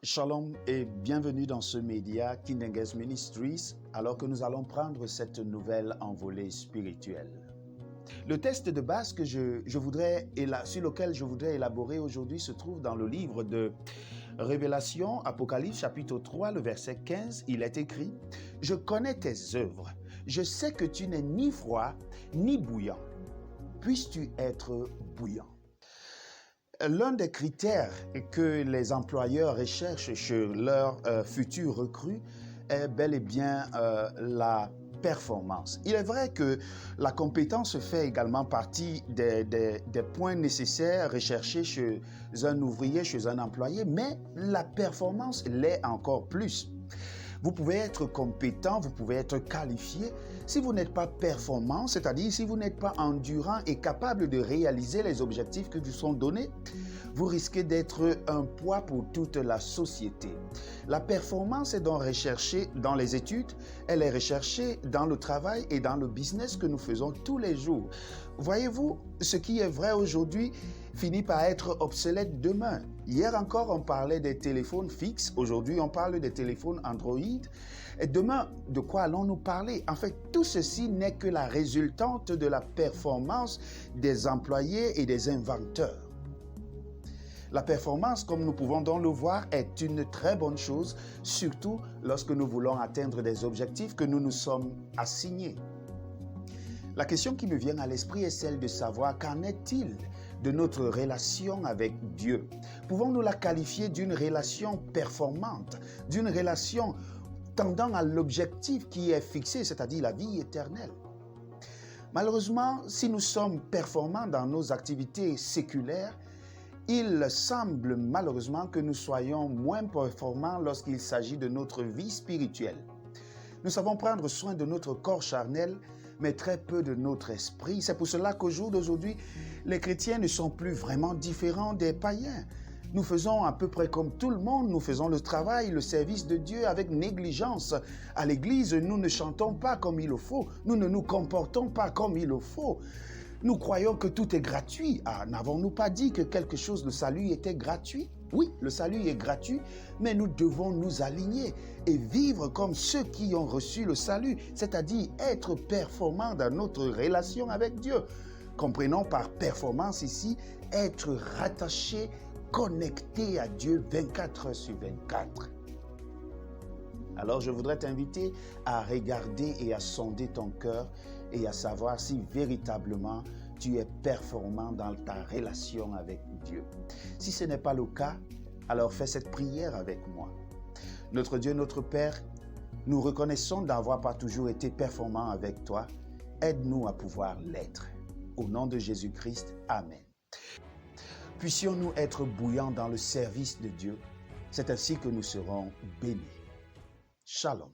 Shalom et bienvenue dans ce média Kindenges Ministries alors que nous allons prendre cette nouvelle envolée spirituelle. Le texte de base que sur lequel je voudrais élaborer aujourd'hui se trouve dans le livre de Révélation, Apocalypse chapitre 3, le verset 15. Il est écrit « Je connais tes œuvres, je sais que tu n'es ni froid ni bouillant. Puisses-tu être bouillant ?» L'un des critères que les employeurs recherchent chez leurs futurs recrues est bel et bien la performance. Il est vrai que la compétence fait également partie des points nécessaires recherchés chez un ouvrier, chez un employé, mais la performance l'est encore plus. Vous pouvez être compétent, vous pouvez être qualifié. Si vous n'êtes pas performant, c'est-à-dire si vous n'êtes pas endurant et capable de réaliser les objectifs qui vous sont donnés, vous risquez d'être un poids pour toute la société. La performance est donc recherchée dans les études, elle est recherchée dans le travail et dans le business que nous faisons tous les jours. Voyez-vous, ce qui est vrai aujourd'hui finit par être obsolète demain. Hier encore, on parlait des téléphones fixes. Aujourd'hui, on parle des téléphones Android. Et demain, de quoi allons-nous parler? En fait, tout ceci n'est que la résultante de la performance des employés et des inventeurs. La performance, comme nous pouvons donc le voir, est une très bonne chose, surtout lorsque nous voulons atteindre des objectifs que nous nous sommes assignés. La question qui me vient à l'esprit est celle de savoir qu'en est-il de notre relation avec Dieu? Pouvons-nous la qualifier d'une relation performante, d'une relation tendant à l'objectif qui est fixé, c'est-à-dire la vie éternelle? Malheureusement, si nous sommes performants dans nos activités séculaires, il semble malheureusement que nous soyons moins performants lorsqu'il s'agit de notre vie spirituelle. Nous savons prendre soin de notre corps charnel, mais très peu de notre esprit. C'est pour cela qu'au jour d'aujourd'hui, les chrétiens ne sont plus vraiment différents des païens. Nous faisons à peu près comme tout le monde, nous faisons le travail, le service de Dieu avec négligence. À l'église, nous ne chantons pas comme il le faut, nous ne nous comportons pas comme il le faut. Nous croyons que tout est gratuit. Ah, n'avons-nous pas dit que quelque chose, le salut était gratuit? Oui, le salut est gratuit, mais nous devons nous aligner et vivre comme ceux qui ont reçu le salut, c'est-à-dire être performants dans notre relation avec Dieu. Comprenons par performance ici, être rattaché, connecté à Dieu 24 heures sur 24. Alors je voudrais t'inviter à regarder et à sonder ton cœur et à savoir si véritablement tu es performant dans ta relation avec Dieu. Si ce n'est pas le cas, alors fais cette prière avec moi. Notre Dieu, notre Père, nous reconnaissons d'avoir pas toujours été performants avec toi. Aide-nous à pouvoir l'être. Au nom de Jésus-Christ, Amen. Puissions-nous être bouillants dans le service de Dieu. C'est ainsi que nous serons bénis. Shalom.